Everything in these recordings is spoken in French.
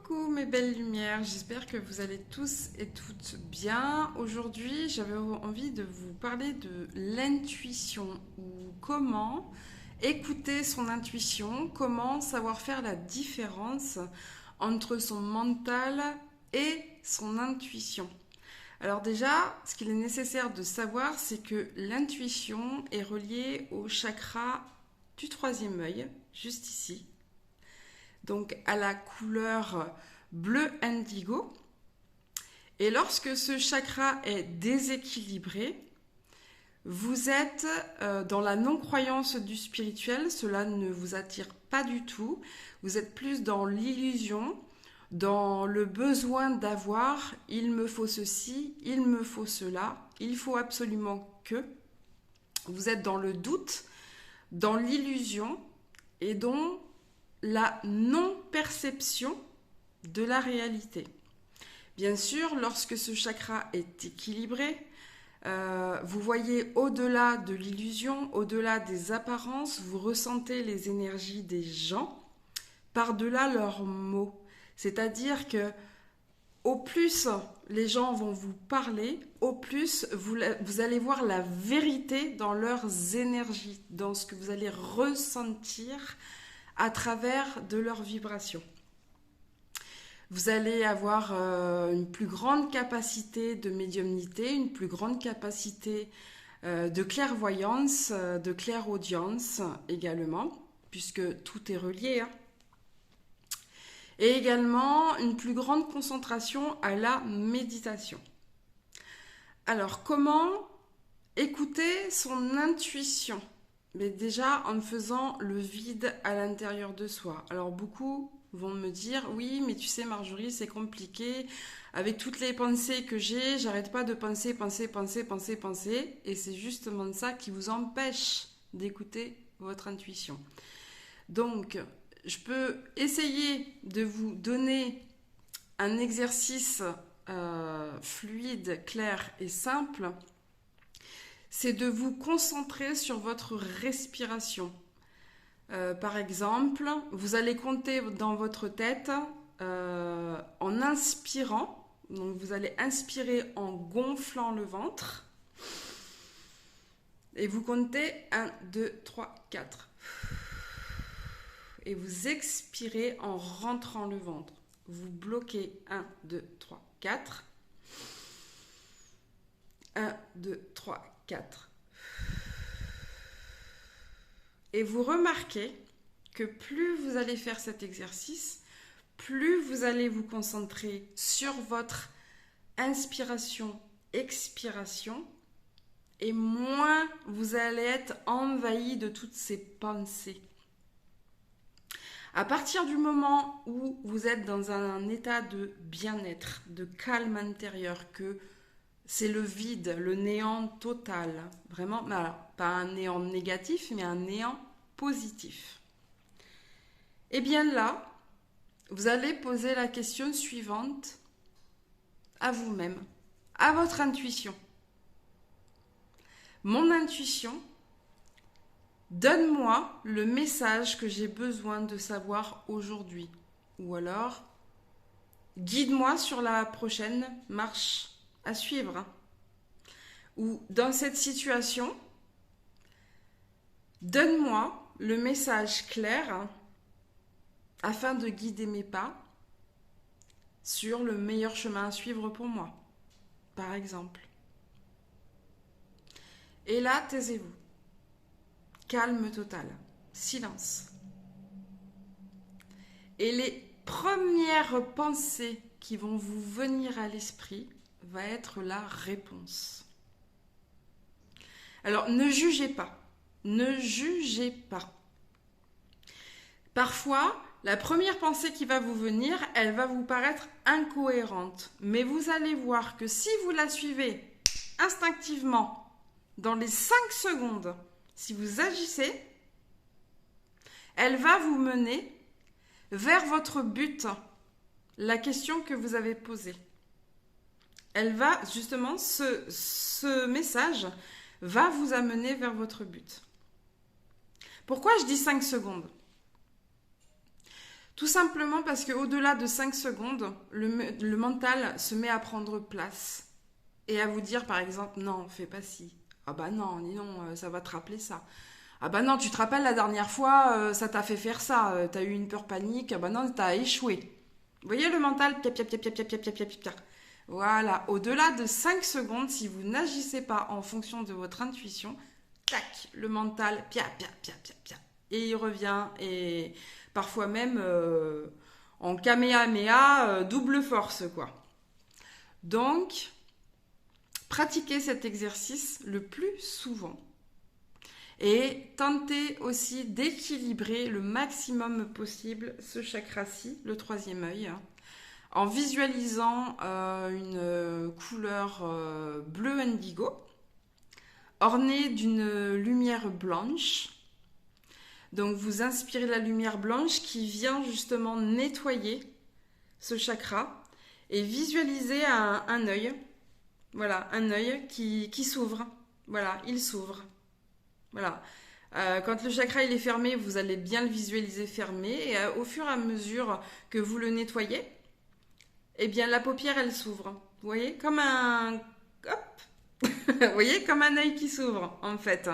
Coucou mes belles lumières, j'espère que vous allez tous et toutes bien. Aujourd'hui, j'avais envie de vous parler de l'intuition ou comment écouter son intuition, comment savoir faire la différence entre son mental et son intuition. Alors déjà, ce qu'il est nécessaire de savoir, c'est que l'intuition est reliée au chakra du troisième œil, juste ici, donc à la couleur bleu indigo. Et lorsque ce chakra est déséquilibré, vous êtes dans la non-croyance du spirituel, cela ne vous attire pas du tout. Vous êtes plus dans l'illusion, dans le besoin d'avoir, il me faut ceci, il me faut cela, il faut absolument que. Vous êtes dans le doute, dans l'illusion et dans la non-perception de la réalité. Bien sûr, lorsque ce chakra est équilibré, vous voyez au-delà de l'illusion, au-delà des apparences, vous ressentez les énergies des gens par-delà leurs mots. C'est-à-dire que au plus les gens vont vous parler, au plus vous allez voir la vérité dans leurs énergies, dans ce que vous allez ressentir à travers de leurs vibrations. Vous allez avoir une plus grande capacité de médiumnité, une plus grande capacité de clairvoyance, de clairaudience également, puisque tout est relié, hein. Et également une plus grande concentration à la méditation. Alors, comment écouter son intuition ? Mais déjà en faisant le vide à l'intérieur de soi. Alors beaucoup vont me dire, oui, mais tu sais Marjorie, c'est compliqué. Avec toutes les pensées que j'ai, j'arrête pas de penser. Et c'est justement ça qui vous empêche d'écouter votre intuition. Donc, je peux essayer de vous donner un exercice fluide, clair et simple. C'est de vous concentrer sur votre respiration. Par exemple, vous allez compter dans votre tête en inspirant. Donc vous allez inspirer en gonflant le ventre. Et vous comptez 1, 2, 3, 4. Et vous expirez en rentrant le ventre. Vous bloquez 1, 2, 3, 4. 1, 2, 3, 4. Et vous remarquez que plus vous allez faire cet exercice, plus vous allez vous concentrer sur votre inspiration, expiration, et moins vous allez être envahi de toutes ces pensées. À partir du moment où vous êtes dans un état de bien-être, de calme intérieur, que c'est le vide, le néant total. Vraiment, alors, pas un néant négatif, mais un néant positif. Et bien là, vous allez poser la question suivante à vous-même, à votre intuition. Mon intuition, donne-moi le message que j'ai besoin de savoir aujourd'hui. Ou alors, guide-moi sur la prochaine marche à suivre. Ou dans cette situation, donne-moi le message clair afin de guider mes pas sur le meilleur chemin à suivre pour moi, par exemple. Et là, taisez-vous. Calme total. Silence. Et les premières pensées qui vont vous venir à l'esprit va être la réponse. Alors, ne jugez pas. Ne jugez pas. Parfois, la première pensée qui va vous venir, elle va vous paraître incohérente. Mais vous allez voir que si vous la suivez instinctivement, dans les 5 secondes, si vous agissez, elle va vous mener vers votre but, la question que vous avez posée. Elle va, justement, ce message va vous amener vers votre but. Pourquoi je dis 5 secondes ? Tout simplement parce qu'au-delà de 5 secondes, le mental se met à prendre place et à vous dire par exemple non, fais pas ci. Ah bah non, dis non, ça va te rappeler ça. Ah bah non, tu te rappelles la dernière fois, ça t'a fait faire ça, t'as eu une peur panique, ah bah non, t'as échoué. Vous voyez le mental, pia, pia, pia, pia, pia, pia, pia, pia, pia. Voilà, au-delà de 5 secondes, si vous n'agissez pas en fonction de votre intuition, tac, le mental, pia, pia, pia, pia, pia. Et il revient, et parfois même en kamehameha, double force, quoi. Donc, pratiquez cet exercice le plus souvent. Et tentez aussi d'équilibrer le maximum possible ce chakra-ci, le troisième œil, en visualisant une couleur bleu indigo, ornée d'une lumière blanche. Donc vous inspirez la lumière blanche qui vient justement nettoyer ce chakra et visualisez un œil. Voilà, un œil qui s'ouvre. Voilà, il s'ouvre. Voilà. Quand le chakra il est fermé, vous allez bien le visualiser fermé. Et au fur et à mesure que vous le nettoyez, eh bien la paupière elle s'ouvre. Vous voyez, comme un... Hop. Vous voyez, comme un œil qui s'ouvre en fait.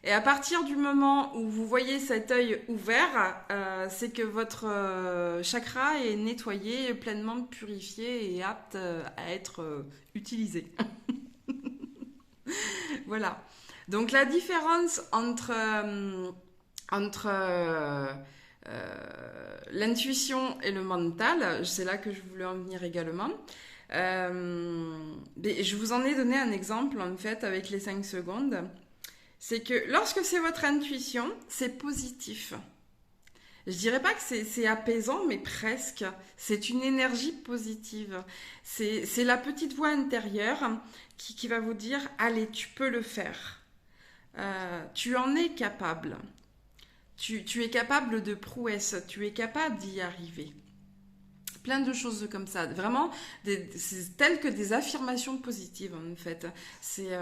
Et à partir du moment où vous voyez cet œil ouvert, c'est que votre chakra est nettoyé, pleinement purifié et apte à être utilisé. Voilà. Donc la différence entre l'intuition et le mental, c'est là que je voulais en venir également. Je vous en ai donné un exemple en fait avec les 5 secondes. C'est que lorsque c'est votre intuition, c'est positif. Je dirais pas que c'est apaisant, mais presque. C'est une énergie positive. C'est la petite voix intérieure qui va vous dire « Allez, tu peux le faire. Tu en es capable. Tu es capable de prouesse. Tu es capable d'y arriver. » Plein de choses comme ça. Vraiment, c'est tel que des affirmations positives, en fait. C'est...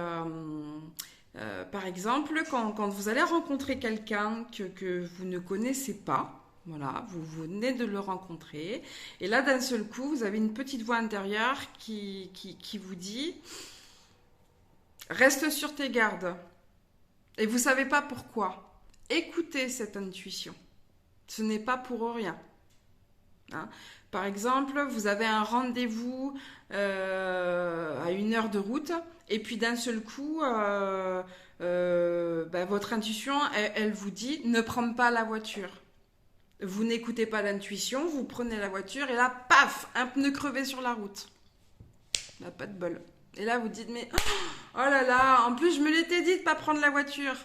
par exemple, quand vous allez rencontrer quelqu'un que vous ne connaissez pas, voilà, vous venez de le rencontrer, et là d'un seul coup, vous avez une petite voix intérieure qui vous dit « Reste sur tes gardes ». Et vous ne savez pas pourquoi. Écoutez cette intuition. Ce n'est pas pour rien. Hein. Par exemple, vous avez un rendez-vous à 1 heure de route, et puis d'un seul coup, votre intuition, elle vous dit ne prends pas la voiture. Vous n'écoutez pas l'intuition, vous prenez la voiture, et là, paf, un pneu crevé sur la route. Là, pas de bol. Et là, vous dites mais oh là là, en plus je me l'étais dit de ne pas prendre la voiture.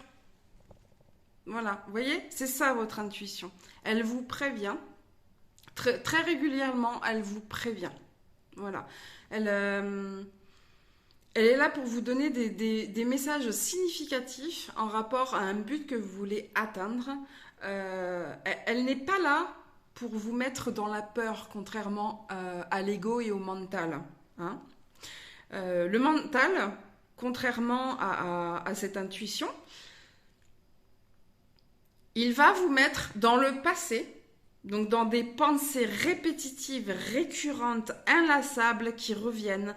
Voilà, vous voyez, c'est ça votre intuition. Elle vous prévient. Très régulièrement, elle vous prévient. Voilà. Elle est là pour vous donner des messages significatifs en rapport à un but que vous voulez atteindre. Elle n'est pas là pour vous mettre dans la peur, contrairement à l'ego et au mental. Hein. Le mental, contrairement à cette intuition, il va vous mettre dans le passé, donc dans des pensées répétitives, récurrentes, inlassables qui reviennent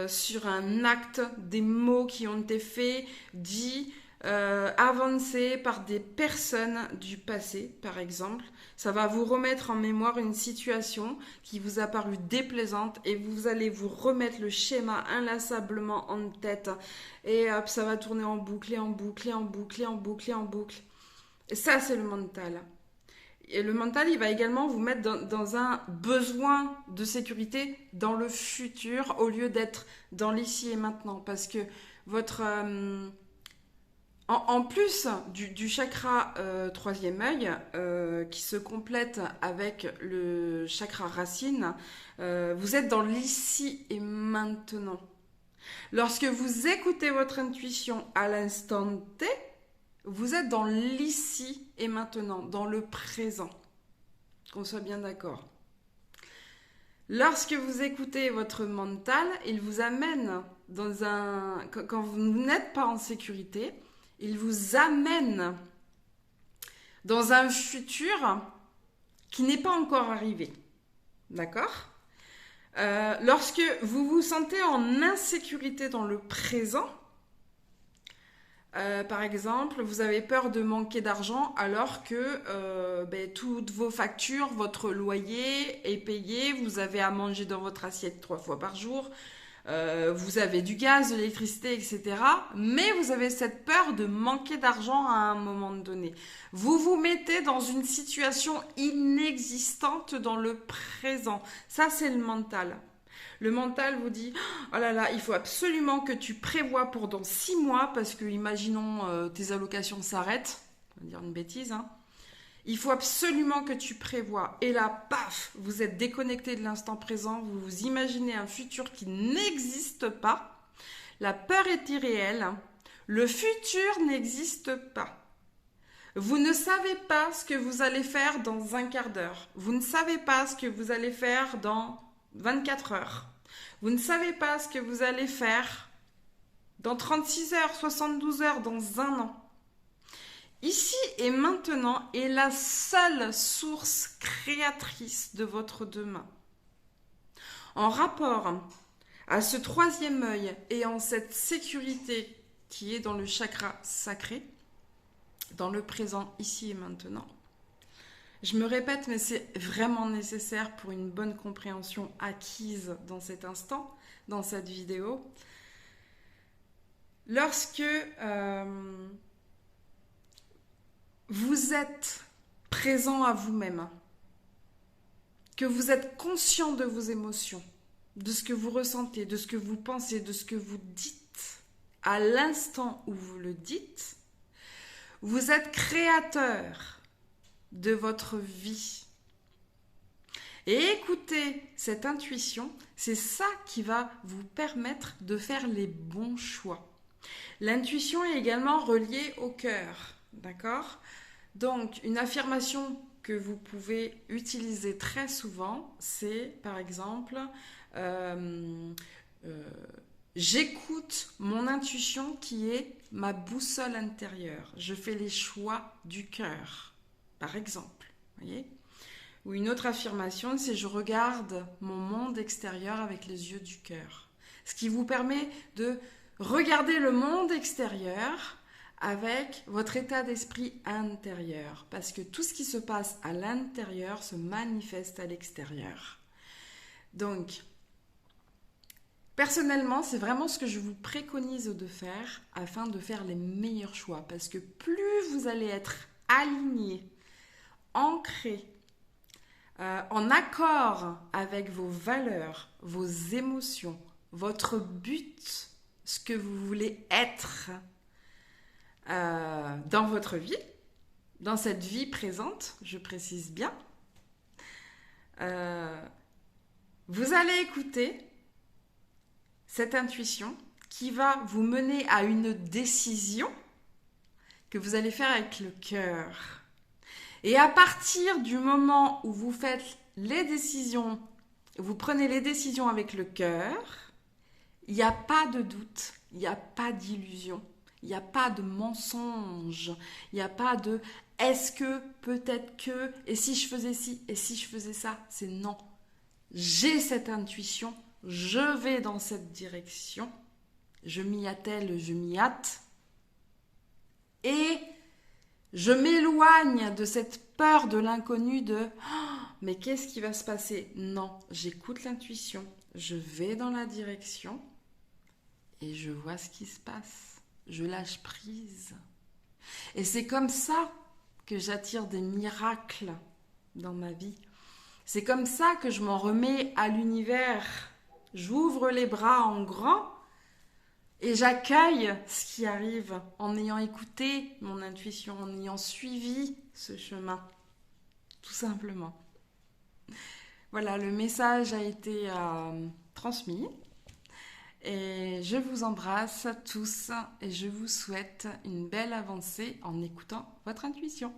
sur un acte, des mots qui ont été faits, dits, avancés par des personnes du passé, par exemple. Ça va vous remettre en mémoire une situation qui vous a paru déplaisante et vous allez vous remettre le schéma inlassablement en tête. Et hop, ça va tourner en boucle, en boucle, en boucle, en boucle, en boucle. Et ça, c'est le mental. Et le mental, il va également vous mettre dans un besoin de sécurité dans le futur au lieu d'être dans l'ici et maintenant. Parce que votre... en plus du chakra troisième œil, qui se complète avec le chakra racine, vous êtes dans l'ici et maintenant. Lorsque vous écoutez votre intuition à l'instant T, vous êtes dans l'ici et maintenant, dans le présent. Qu'on soit bien d'accord. Lorsque vous écoutez votre mental, il vous amène dans un... Quand vous n'êtes pas en sécurité, il vous amène dans un futur qui n'est pas encore arrivé. D'accord ? Lorsque vous vous sentez en insécurité dans le présent, par exemple, vous avez peur de manquer d'argent alors que toutes vos factures, votre loyer est payé, vous avez à manger dans votre assiette 3 fois par jour, vous avez du gaz, de l'électricité, etc. Mais vous avez cette peur de manquer d'argent à un moment donné. Vous vous mettez dans une situation inexistante dans le présent. Ça, c'est le mental. Le mental vous dit « Oh là là, il faut absolument que tu prévois pour dans 6 mois, parce que, imaginons, tes allocations s'arrêtent. » On va dire une bêtise, hein. Il faut absolument que tu prévois. Et là, paf, vous êtes déconnecté de l'instant présent, vous vous imaginez un futur qui n'existe pas. La peur est irréelle. Le futur n'existe pas. Vous ne savez pas ce que vous allez faire dans un quart d'heure. Vous ne savez pas ce que vous allez faire dans 24 heures. Vous ne savez pas ce que vous allez faire dans 36 heures, 72 heures, dans un an. Ici et maintenant est la seule source créatrice de votre demain. En rapport à ce troisième œil et en cette sécurité qui est dans le chakra sacré, dans le présent, ici et maintenant, je me répète, mais c'est vraiment nécessaire pour une bonne compréhension acquise dans cet instant, dans cette vidéo. Lorsque vous êtes présent à vous-même, que vous êtes conscient de vos émotions, de ce que vous ressentez, de ce que vous pensez, de ce que vous dites, à l'instant où vous le dites, vous êtes créateur de votre vie. Et écoutez cette intuition, c'est ça qui va vous permettre de faire les bons choix. L'intuition est également reliée au cœur, d'accord ? Donc, une affirmation que vous pouvez utiliser très souvent, c'est par exemple j'écoute mon intuition qui est ma boussole intérieure. Je fais les choix du cœur, par exemple. Voyez ? Ou une autre affirmation, c'est je regarde mon monde extérieur avec les yeux du cœur. Ce qui vous permet de regarder le monde extérieur avec votre état d'esprit intérieur. Parce que tout ce qui se passe à l'intérieur se manifeste à l'extérieur. Donc, personnellement, c'est vraiment ce que je vous préconise de faire afin de faire les meilleurs choix. Parce que plus vous allez être aligné, ancré, en accord avec vos valeurs, vos émotions, votre but, ce que vous voulez être dans votre vie, dans cette vie présente, je précise bien, vous allez écouter cette intuition qui va vous mener à une décision que vous allez faire avec le cœur. Et à partir du moment où vous faites les décisions, vous prenez les décisions avec le cœur, il n'y a pas de doute, il n'y a pas d'illusion, il n'y a pas de mensonge, il n'y a pas de est-ce que, peut-être que, et si je faisais ci, et si je faisais ça, c'est non. J'ai cette intuition, je vais dans cette direction, je m'y attelle, je m'y hâte, et je m'éloigne de cette peur de l'inconnu de oh, mais qu'est-ce qui va se passer? Non, j'écoute l'intuition, je vais dans la direction et je vois ce qui se passe. Je lâche prise. Et c'est comme ça que j'attire des miracles dans ma vie. C'est comme ça que je m'en remets à l'univers. J'ouvre les bras en grand et j'accueille ce qui arrive en ayant écouté mon intuition, en ayant suivi ce chemin, tout simplement. Voilà, le message a été transmis et je vous embrasse tous et je vous souhaite une belle avancée en écoutant votre intuition.